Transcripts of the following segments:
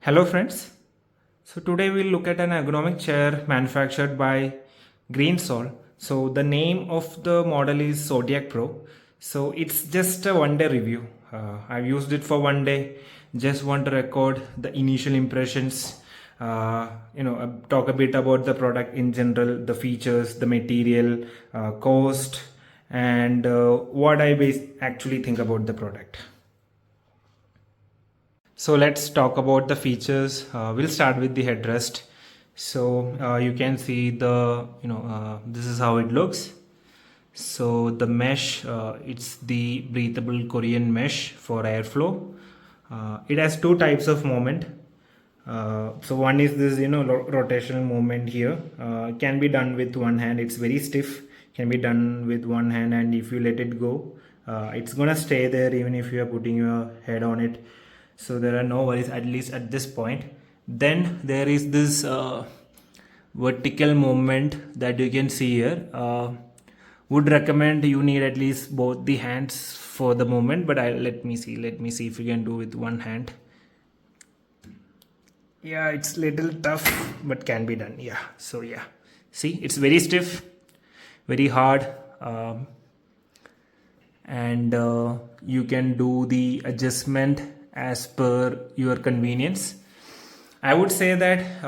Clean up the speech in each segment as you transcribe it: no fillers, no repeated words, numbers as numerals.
Hello friends. So today we'll look at an ergonomic chair manufactured by Greensol. So the name of the model is Zodiac Pro. So it's just a one day review. I've used it for one day. Just want to record the initial impressions. Talk a bit about the product in general, the features, the material, cost, and what I actually think about the product. So let's talk about the features. We'll start with the headrest. So you can see this is how it looks. So the mesh, it's the breathable Korean mesh for airflow. It has two types of movement. So one is this rotational movement here. It can be done with one hand. It's very stiff. Can be done with one hand, and if you let it go, it's gonna stay there even if you are putting your head on it. So there are no worries, at least at this point. Then there is this vertical movement that you can see here. Would recommend you need at least both the hands for the movement, but let me see if you can do with one hand. Yeah, it's little tough, but can be done. Yeah, so yeah, see, it's very stiff, very hard, and you can do the adjustment as per your convenience. I would say that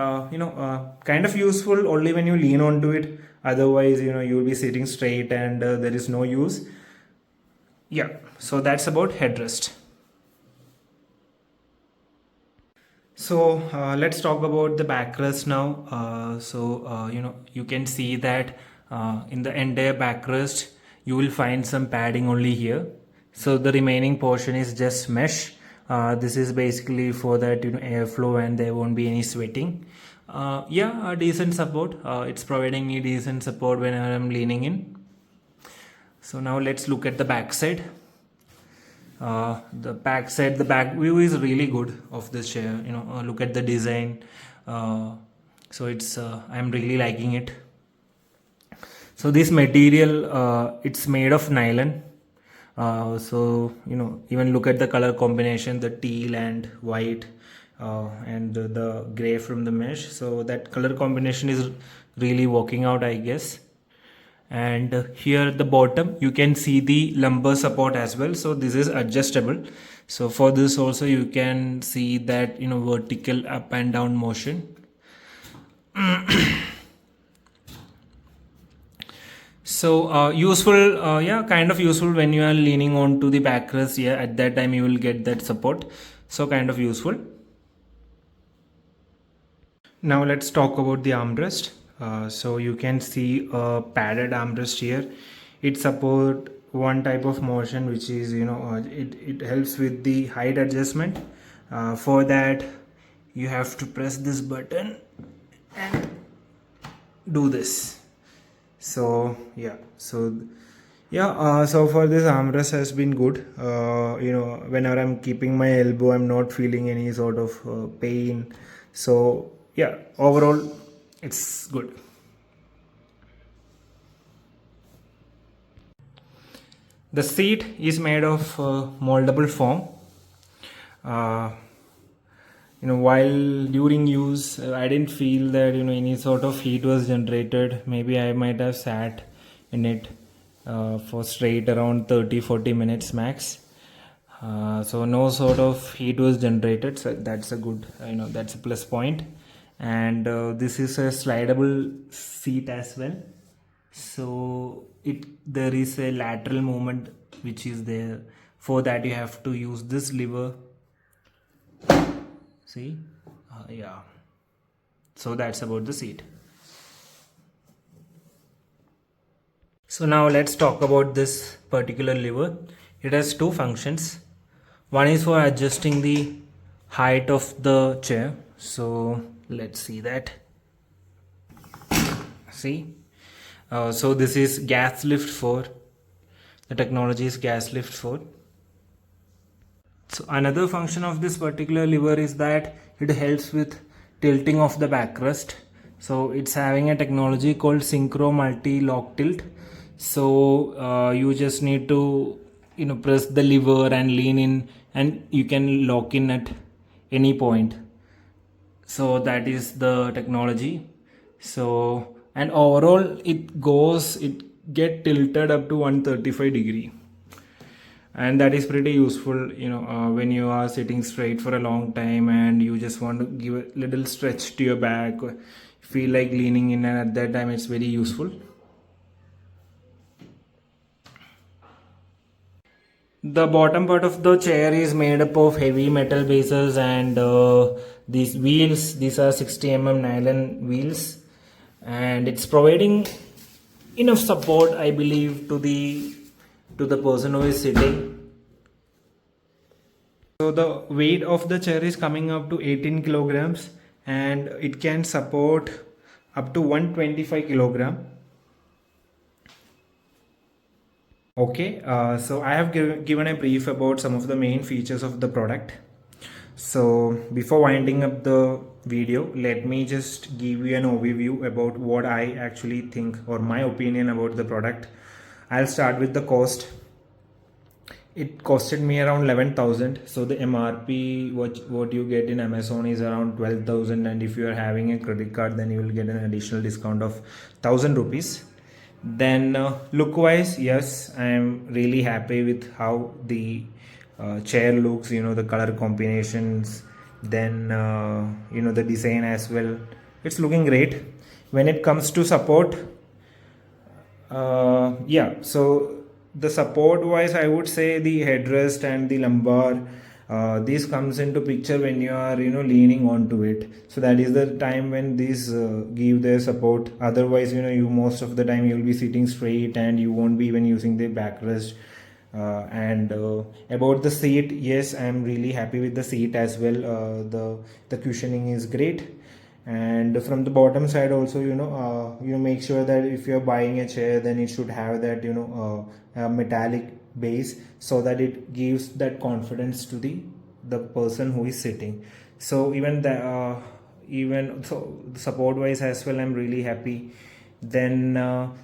kind of useful only when you lean onto it. Otherwise, you'll be sitting straight and there is no use. Yeah, so that's about headrest. So let's talk about the backrest now. You can see that in the entire backrest you will find some padding only here. So the remaining portion is just mesh. This is basically for that airflow, and there won't be any sweating. A decent support. It's providing me decent support when I'm leaning in. So now let's look at the back side. The back view is really good of this chair. Look at the design. So it's I'm really liking it. So this material, it's made of nylon. Even look at the color combination, the teal and white, and the gray from the mesh. So that color combination is really working out, I guess. And here at the bottom you can see the lumbar support as well. So this is adjustable. So for this also you can see that vertical up and down motion. So useful, kind of useful when you are leaning on to the backrest. Yeah, at that time you will get that support. So kind of useful. Now let's talk about the armrest. So you can see a padded armrest here. It supports one type of motion, which is it helps with the height adjustment. For that you have to press this button and do this. So so far this armrest has been good. Whenever I'm keeping my elbow, I'm not feeling any sort of pain. So yeah, overall it's good. The seat is made of moldable foam. While during use, I didn't feel that any sort of heat was generated. Maybe I might have sat in it for straight around 30-40 minutes max. So no sort of heat was generated. So that's a good, that's a plus point. And this is a slidable seat as well. So there is a lateral movement which is there. For that you have to use this lever. See, so that's about the seat. So now let's talk about this particular lever. It has two functions. One is for adjusting the height of the chair. So let's see that. See, so this is gas lift 4. The technology is gas lift 4. So another function of this particular lever is that it helps with tilting of the backrest. So it's having a technology called synchro multi lock tilt. So you just need to press the lever and lean in, and you can lock in at any point. So that is the technology. So, and overall it get tilted up to 135 degree, and that is pretty useful, when you are sitting straight for a long time and you just want to give a little stretch to your back, or feel like leaning in, and at that time it's very useful. The bottom part of the chair is made up of heavy metal bases, and these are 60 nylon wheels, and it's providing enough support, I believe, to the person who is sitting. So the weight of the chair is coming up to 18 kilograms, and it can support up to 125 kilogram. Okay, so I have given a brief about some of the main features of the product. So before winding up the video, let me just give you an overview about what I actually think, or my opinion about the product. I'll start with the cost. It costed me around 11,000. So the MRP what you get in Amazon is around 12,000, and if you are having a credit card, then you will get an additional discount of 1,000 rupees. Then look wise, yes, I am really happy with how the chair looks, the color combinations, then the design as well. It's looking great. When it comes to support, yeah, so the support wise, I would say the headrest and the lumbar, this comes into picture when you are leaning onto it. So that is the time when these give their support. Otherwise, you most of the time you will be sitting straight and you won't be even using the backrest. And about the seat, yes, I am really happy with the seat as well. The cushioning is great. And from the bottom side also, you make sure that if you're buying a chair, then it should have that metallic base, so that it gives that confidence to the person who is sitting. So even so support wise as well, I'm really happy. Then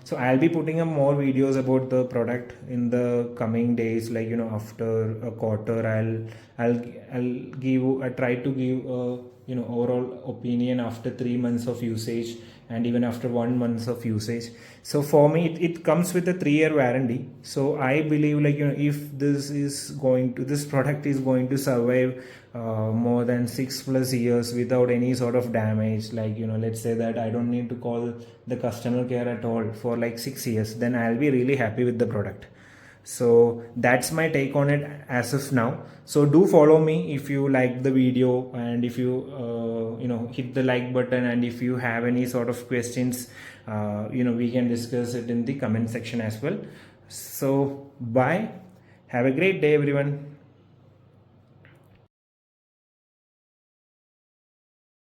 so I'll be putting up more videos about the product in the coming days, like after a quarter, I'll give I try to give overall opinion after 3 months of usage, and even after 1 month of usage. So for me, it comes with a 3-year warranty. So I believe, like if this product is going to survive more than 6+ years without any sort of damage, like let's say that I don't need to call the customer care at all for like 6 years, then I'll be really happy with the product. So that's my take on it as of now. So do follow me if you like the video, and if you hit the like button, and if you have any sort of questions, we can discuss it in the comment section as well. So bye, have a great day everyone.